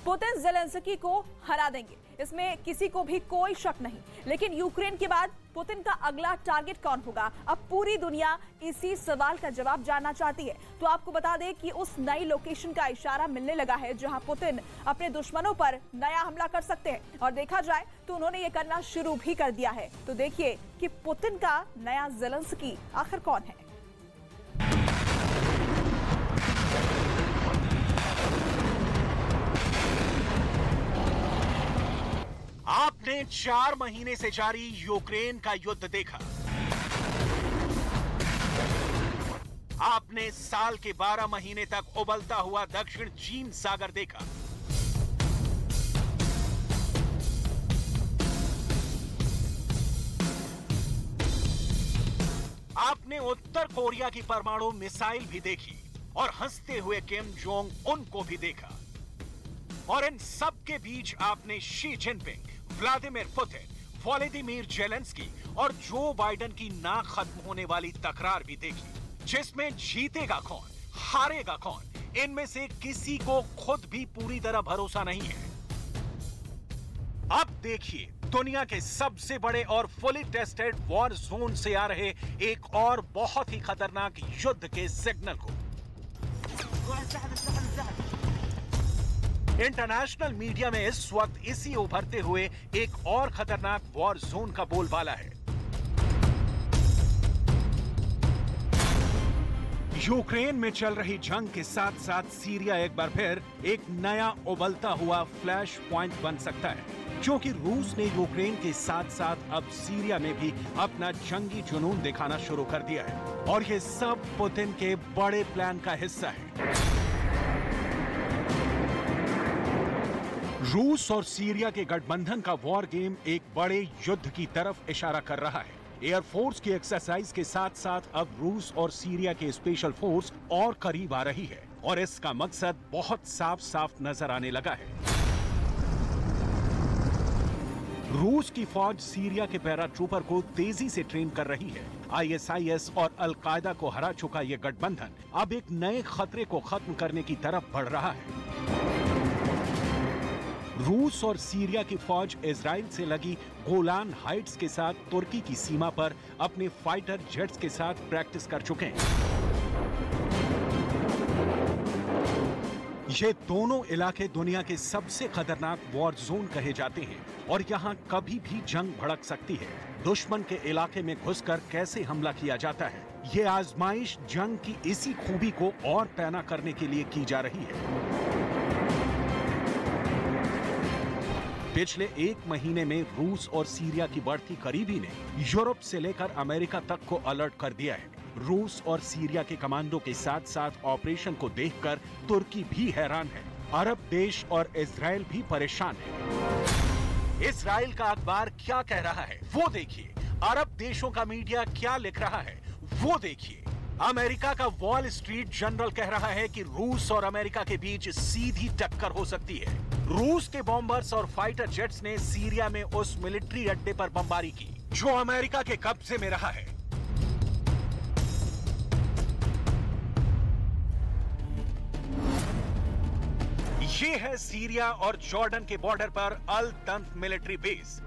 पुतिन ज़ेलेंस्की को हरा देंगे, इसमें किसी को भी कोई शक नहीं, लेकिन यूक्रेन के बाद पुतिन का अगला टारगेट कौन होगा? अब पूरी दुनिया इसी सवाल का जवाब जानना चाहती है। तो आपको बता दें कि उस नई लोकेशन का इशारा मिलने लगा है जहां पुतिन अपने दुश्मनों पर नया हमला कर सकते हैं, और देखा जाए तो उन्होंने ये करना शुरू भी कर दिया है। तो देखिए कि पुतिन का नया ज़ेलेंस्की आखिर कौन है। आपने 4 महीने से जारी यूक्रेन का युद्ध देखा। आपने साल के 12 महीने तक उबलता हुआ दक्षिण चीन सागर देखा। आपने उत्तर कोरिया की परमाणु मिसाइल भी देखी और हंसते हुए किम जोंग उन को भी देखा। और इन सब के बीच आपने Xi Jinping, Vladimir Putin, Volodymyr Zelensky और जो बाइडेन की ना खत्म होने वाली तकरार भी देखी, जिसमें जीतेगा कौन, हारेगा कौन, इनमें से किसी को खुद भी पूरी तरह भरोसा नहीं है। अब देखिए दुनिया के सबसे बड़े और फुली टेस्टेड वॉर जोन से आ रहे एक और बहुत ही खतरनाक युद्ध के सिग्नल को। इंटरनेशनल मीडिया में इस वक्त इसी उभरते हुए एक और खतरनाक वॉर जोन का बोलबाला है। यूक्रेन में चल रही जंग के साथ साथ सीरिया एक बार फिर एक नया उबलता हुआ फ्लैश पॉइंट बन सकता है, क्योंकि रूस ने यूक्रेन के साथ साथ अब सीरिया में भी अपना जंगी जुनून दिखाना शुरू कर दिया है और ये सब पुतिन के बड़े प्लान का हिस्सा है। रूस और सीरिया के गठबंधन का वॉर गेम एक बड़े युद्ध की तरफ इशारा कर रहा है। एयरफोर्स की एक्सरसाइज के साथ साथ अब रूस और सीरिया के स्पेशल फोर्स और करीब आ रही है और इसका मकसद बहुत साफ साफ नजर आने लगा है। रूस की फौज सीरिया के पैराट्रूपर को तेजी से ट्रेन कर रही है। ISIS और अल कायदा को हरा चुका यह गठबंधन अब एक नए खतरे को खत्म करने की तरफ बढ़ रहा है। रूस और सीरिया की फौज इजराइल से लगी गोलान हाइट्स के साथ तुर्की की सीमा पर अपने फाइटर जेट्स के साथ प्रैक्टिस कर चुके हैं। ये दोनों इलाके दुनिया के सबसे खतरनाक वॉर जोन कहे जाते हैं और यहाँ कभी भी जंग भड़क सकती है। दुश्मन के इलाके में घुसकर कैसे हमला किया जाता है, ये आजमाइश जंग की इसी खूबी को और पैना करने के लिए की जा रही है। पिछले एक महीने में रूस और सीरिया की बढ़ती करीबी ने यूरोप से लेकर अमेरिका तक को अलर्ट कर दिया है। रूस और सीरिया के कमांडो के साथ साथ ऑपरेशन को देखकर तुर्की भी हैरान है। अरब देश और इजराइल भी परेशान है। इजराइल का अखबार क्या कह रहा है वो देखिए, अरब देशों का मीडिया क्या लिख रहा है वो देखिए। अमेरिका का वॉल स्ट्रीट जर्नल कह रहा है कि रूस और अमेरिका के बीच सीधी टक्कर हो सकती है। रूस के बॉम्बर्स और फाइटर जेट्स ने सीरिया में उस मिलिट्री अड्डे पर बमबारी की जो अमेरिका के कब्जे में रहा है। ये है सीरिया और जॉर्डन के बॉर्डर पर अल तंफ मिलिट्री बेस,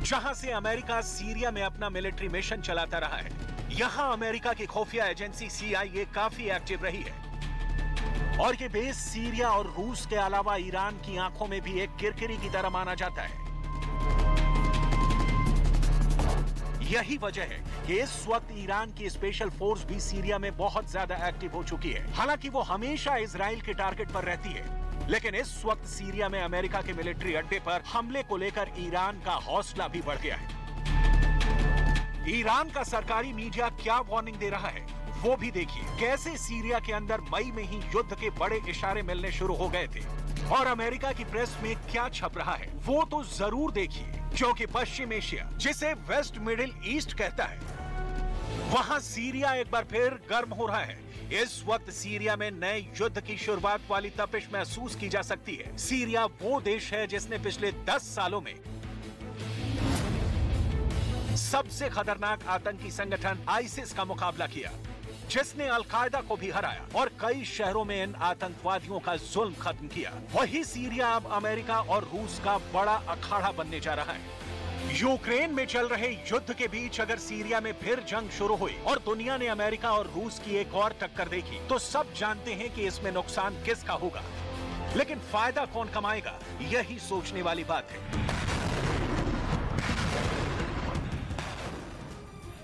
जहां से अमेरिका सीरिया में अपना मिलिट्री मिशन चलाता रहा है। यहां अमेरिका की खुफिया एजेंसी CIA काफी एक्टिव रही है और ये बेस सीरिया और रूस के अलावा ईरान की आंखों में भी एक किरकिरी की तरह माना जाता है। यही वजह है कि इस वक्त ईरान की स्पेशल फोर्स भी सीरिया में बहुत ज्यादा एक्टिव हो चुकी है। हालांकि वो हमेशा इजराइल के टारगेट पर रहती है, लेकिन इस वक्त सीरिया में अमेरिका के मिलिट्री अड्डे पर हमले को लेकर ईरान का हौसला भी बढ़ गया है। ईरान का सरकारी मीडिया क्या वार्निंग दे रहा है वो भी देखिए। कैसे सीरिया के अंदर मई में ही युद्ध के बड़े इशारे मिलने शुरू हो गए थे और अमेरिका की प्रेस में क्या छप रहा है वो तो जरूर देखिए, क्योंकि पश्चिम एशिया, जिसे वेस्ट मिडिल ईस्ट कहता है, वहां सीरिया एक बार फिर गर्म हो रहा है। इस वक्त सीरिया में नए युद्ध की शुरुआत वाली तपिश महसूस की जा सकती है। सीरिया वो देश है जिसने पिछले 10 सालों में सबसे खतरनाक आतंकी संगठन आईसिस का मुकाबला किया, जिसने अल कायदा को भी हराया और कई शहरों में इन आतंकवादियों का जुल्म खत्म किया। वही सीरिया अब अमेरिका और रूस का बड़ा अखाड़ा बनने जा रहा है। यूक्रेन में चल रहे युद्ध के बीच अगर सीरिया में फिर जंग शुरू हुई और दुनिया ने अमेरिका और रूस की एक और टक्कर देखी, तो सब जानते हैं कि इसमें नुकसान किसका होगा, लेकिन फायदा कौन कमाएगा, यही सोचने वाली बात है।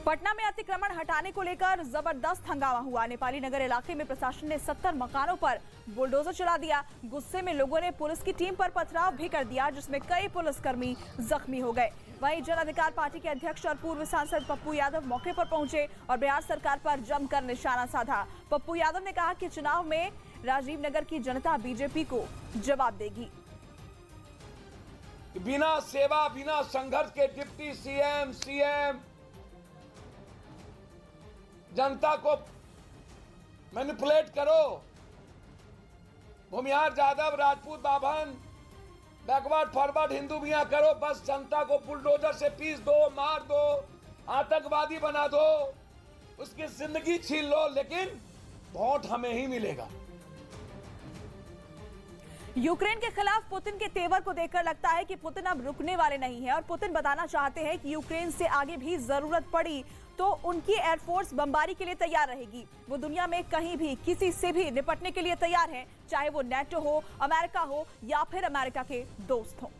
पटना में अतिक्रमण हटाने को लेकर जबरदस्त हंगामा हुआ। नेपाली नगर इलाके में प्रशासन ने 70 मकानों पर बुलडोजर चला दिया। गुस्से में लोगों ने पुलिस की टीम पर पथराव भी कर दिया, जिसमें कई पुलिसकर्मी जख्मी हो गए। वहीं जन अधिकार पार्टी के अध्यक्ष और पूर्व सांसद पप्पू यादव मौके पर पहुंचे और बिहार सरकार पर जमकर निशाना साधा। पप्पू यादव ने कहा कि चुनाव में राजीव नगर की जनता बीजेपी को जवाब देगी। बिना सेवा बिना संघर्ष के डिप्टी सीएम जनता को मैनिपुलेट करो। भूमिहार जादव, राजपूत बाभन, बैकवर्ड फॉरवर्ड हिंदू मियां करो, बस जनता को बुलडोजर से पीस दो, मार दो, आतंकवादी बना दो, उसकी जिंदगी छीन लो, लेकिन वोट हमें ही मिलेगा। यूक्रेन के खिलाफ पुतिन के तेवर को देखकर लगता है कि पुतिन अब रुकने वाले नहीं हैं और पुतिन बताना चाहते हैं कि यूक्रेन से आगे भी जरूरत पड़ी तो उनकी एयरफोर्स बमबारी के लिए तैयार रहेगी। वो दुनिया में कहीं भी किसी से भी निपटने के लिए तैयार हैं, चाहे वो नेटो हो, अमेरिका हो या फिर अमेरिका के दोस्त हो।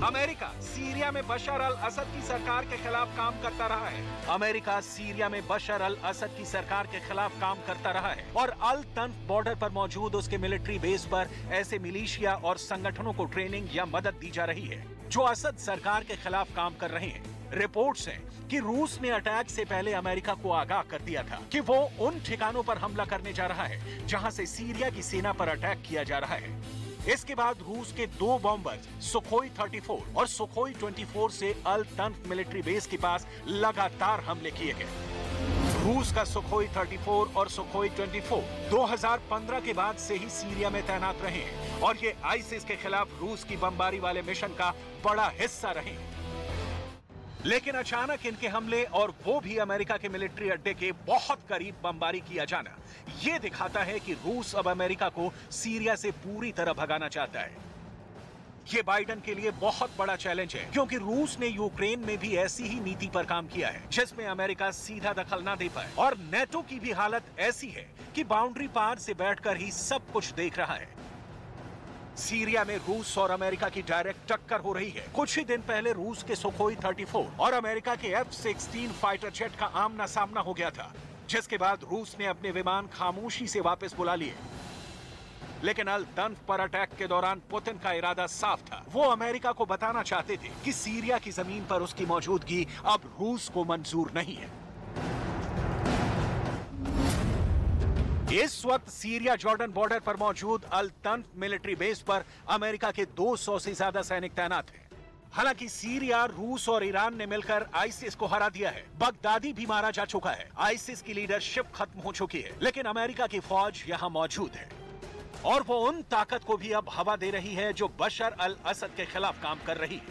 अमेरिका सीरिया में बशर अल असद की सरकार के खिलाफ काम करता रहा है। अमेरिका सीरिया में बशर अल असद की सरकार के खिलाफ काम करता रहा है और अल तन्फ बॉर्डर पर मौजूद उसके मिलिट्री बेस पर ऐसे मिलिशिया और संगठनों को ट्रेनिंग या मदद दी जा रही है जो असद सरकार के खिलाफ काम कर रहे हैं। रिपोर्ट्स हैं कि रूस ने अटैक से पहले अमेरिका को आगाह कर दिया था कि वो उन ठिकानों पर हमला करने जा रहा है जहां से सीरिया की सेना पर अटैक किया जा रहा है। इसके बाद रूस के 2 बॉम्बर्स सुखोई 34 और सुखोई 24 से अल तन्फ मिलिट्री बेस के पास लगातार हमले किए गए। रूस का सुखोई 34 और सुखोई 24 2015 के बाद से ही सीरिया में तैनात रहे हैं और ये आईसिस के खिलाफ रूस की बमबारी वाले मिशन का बड़ा हिस्सा रहे हैं। लेकिन अचानक इनके हमले और वो भी अमेरिका के मिलिट्री अड्डे के बहुत करीब बमबारी किया जाना ये दिखाता है कि रूस अब अमेरिका को सीरिया से पूरी तरह भगाना चाहता है। ये बाइडेन के लिए बहुत बड़ा चैलेंज है क्योंकि रूस ने यूक्रेन में भी ऐसी ही नीति पर काम किया है जिसमें अमेरिका सीधा दखल ना दे पाए और नेटो की भी हालत ऐसी है कि बाउंड्री पार से बैठकर ही सब कुछ देख रहा है। सीरिया में रूस और अमेरिका की डायरेक्ट टक्कर हो रही है। कुछ ही दिन पहले रूस के सुखोई 34 और अमेरिका के F-16 फाइटर जेट का आमना सामना हो गया था, जिसके बाद रूस ने अपने विमान खामोशी से वापस बुला लिए। लेकिन अल तन्फ पर अटैक के दौरान पुतिन का इरादा साफ था। वो अमेरिका को बताना चाहते थे कि सीरिया की जमीन पर उसकी मौजूदगी अब रूस को मंजूर नहीं है। इस वक्त सीरिया जॉर्डन बॉर्डर पर मौजूद अल तन्फ मिलिट्री बेस पर अमेरिका के 200 से ज्यादा सैनिक तैनात हैं। हालांकि सीरिया, रूस और ईरान ने मिलकर आईसिस को हरा दिया है। बगदादी भी मारा जा चुका है। आईसिस की लीडरशिप खत्म हो चुकी है, लेकिन अमेरिका की फौज यहाँ मौजूद है और वो उन ताकत को भी अब हवा दे रही है जो बशर अल असद के खिलाफ काम कर रही है।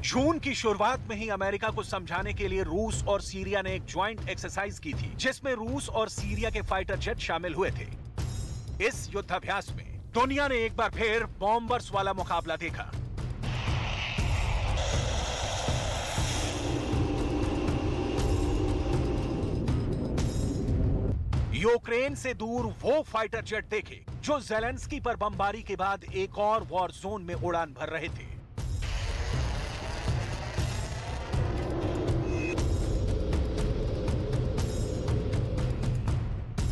जून की शुरुआत में ही अमेरिका को समझाने के लिए रूस और सीरिया ने एक ज्वाइंट एक्सरसाइज की थी जिसमें रूस और सीरिया के फाइटर जेट शामिल हुए थे। इस युद्धाभ्यास में दुनिया ने एक बार फिर बॉम्बर्स वाला मुकाबला देखा। यूक्रेन से दूर वो फाइटर जेट देखे जो ज़ेलेंस्की पर बमबारी के बाद एक और वॉर जोन में उड़ान भर रहे थे।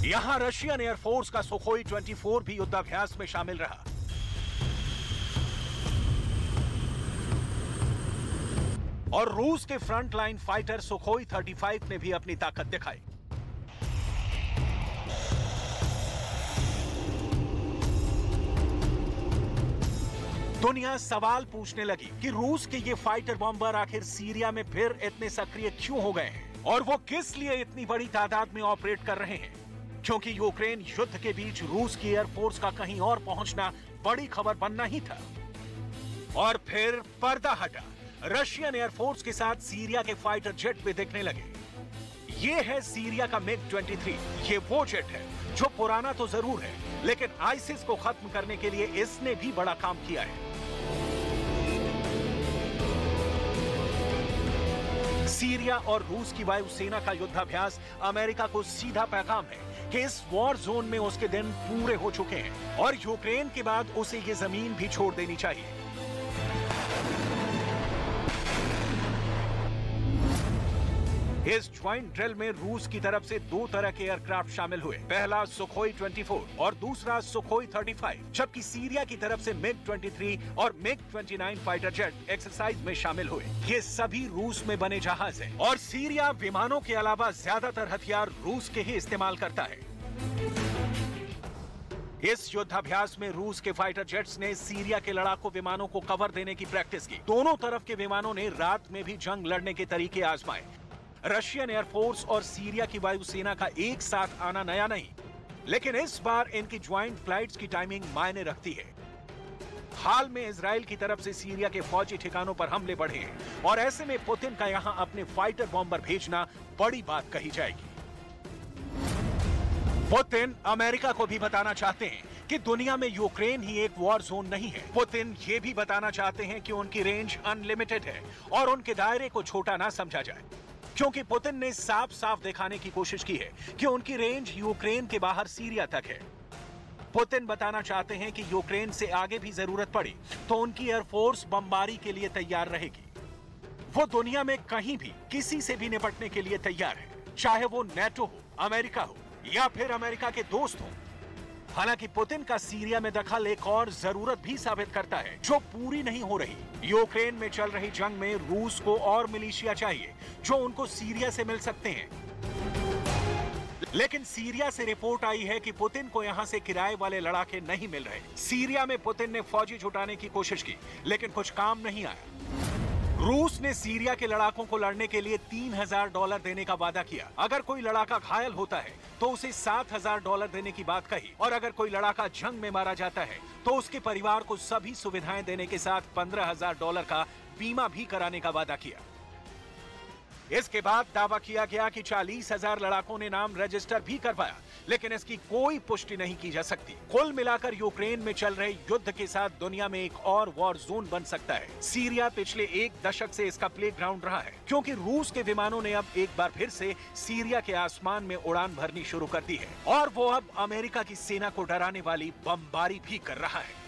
यहां रशियन एयरफोर्स का सुखोई 24 भी युद्धाभ्यास में शामिल रहा। और रूस के फ्रंट लाइन फाइटर सुखोई 35 ने भी अपनी ताकत दिखाई। दुनिया सवाल पूछने लगी कि रूस के ये फाइटर बॉम्बर आखिर सीरिया में फिर इतने सक्रिय क्यों हो गए हैं और वो किस लिए इतनी बड़ी तादाद में ऑपरेट कर रहे हैं, क्योंकि यूक्रेन युद्ध के बीच रूस की एयरफोर्स का कहीं और पहुंचना बड़ी खबर बनना ही था। और फिर पर्दा हटा, रशियन एयरफोर्स के साथ सीरिया के फाइटर जेट भी दिखने लगे। ये है सीरिया का MiG-23। ये वो जेट है जो पुराना तो जरूर है, लेकिन आईसिस को खत्म करने के लिए इसने भी बड़ा काम किया है। सीरिया और रूस की वायुसेना का युद्धाभ्यास अमेरिका को सीधा पैगाम है कि इस वॉर जोन में उसके दिन पूरे हो चुके हैं और यूक्रेन के बाद उसे ये जमीन भी छोड़ देनी चाहिए। इस ज्वाइंट ड्रिल में रूस की तरफ से 2 तरह के एयरक्राफ्ट शामिल हुए, पहला सुखोई 24 और दूसरा सुखोई 35, जबकि सीरिया की तरफ से मिग 23 और मिग 29 फाइटर जेट एक्सरसाइज में शामिल हुए। ये सभी रूस में बने जहाज हैं और सीरिया विमानों के अलावा ज्यादातर हथियार रूस के ही इस्तेमाल करता है। इस युद्धाभ्यास में रूस के फाइटर जेट्स ने सीरिया के लड़ाकू विमानों को कवर देने की प्रैक्टिस की। दोनों तरफ के विमानों ने रात में भी जंग लड़ने के तरीके आजमाए। रशियन एयरफोर्स और सीरिया की वायुसेना का एक साथ आना नया नहीं, लेकिन इस बार इनकी ज्वाइंट फ्लाइट्स की टाइमिंग मायने रखती है। हाल में इजराइल की तरफ से सीरिया के फौजी ठिकानों पर हमले बढ़े हैं और ऐसे में पुतिन का यहां अपने फाइटर बॉम्बर भेजना बड़ी बात कही जाएगी। पुतिन अमेरिका को भी बताना चाहते हैं कि दुनिया में यूक्रेन ही एक वॉर जोन नहीं है। पुतिन ये भी बताना चाहते हैं कि उनकी रेंज अनलिमिटेड है और उनके दायरे को छोटा ना समझा जाए, क्योंकि पुतिन ने साफ साफ दिखाने की कोशिश की है कि उनकी रेंज यूक्रेन के बाहर सीरिया तक है। पुतिन बताना चाहते हैं कि यूक्रेन से आगे भी जरूरत पड़ी तो उनकी एयरफोर्स बमबारी के लिए तैयार रहेगी। वो दुनिया में कहीं भी किसी से भी निपटने के लिए तैयार है, चाहे वो नेटो हो, अमेरिका हो या फिर अमेरिका के दोस्त हो। हालांकि पुतिन का सीरिया में दखल एक और जरूरत भी साबित करता है जो पूरी नहीं हो रही। यूक्रेन में चल रही जंग में रूस को और मिलिशिया चाहिए जो उनको सीरिया से मिल सकते हैं, लेकिन सीरिया से रिपोर्ट आई है कि पुतिन को यहां से किराए वाले लड़ाके नहीं मिल रहे। सीरिया में पुतिन ने फौजी जुटाने की कोशिश की लेकिन कुछ काम नहीं आया। रूस ने सीरिया के लड़ाकों को लड़ने के लिए $3000 देने का वादा किया। अगर कोई लड़ाका घायल होता है तो उसे $7000 देने की बात कही और अगर कोई लड़ाका जंग में मारा जाता है तो उसके परिवार को सभी सुविधाएं देने के साथ $15000 का बीमा भी कराने का वादा किया। इसके बाद दावा किया गया कि 40000 लड़ाकों ने नाम रजिस्टर भी करवाया, लेकिन इसकी कोई पुष्टि नहीं की जा सकती। कुल मिलाकर यूक्रेन में चल रहे युद्ध के साथ दुनिया में एक और वॉर जोन बन सकता है। सीरिया पिछले 1 दशक से इसका प्लेग्राउंड रहा है, क्योंकि रूस के विमानों ने अब एक बार फिर से सीरिया के आसमान में उड़ान भरनी शुरू कर दी है और वो अब अमेरिका की सेना को डराने वाली बमबारी भी कर रहा है।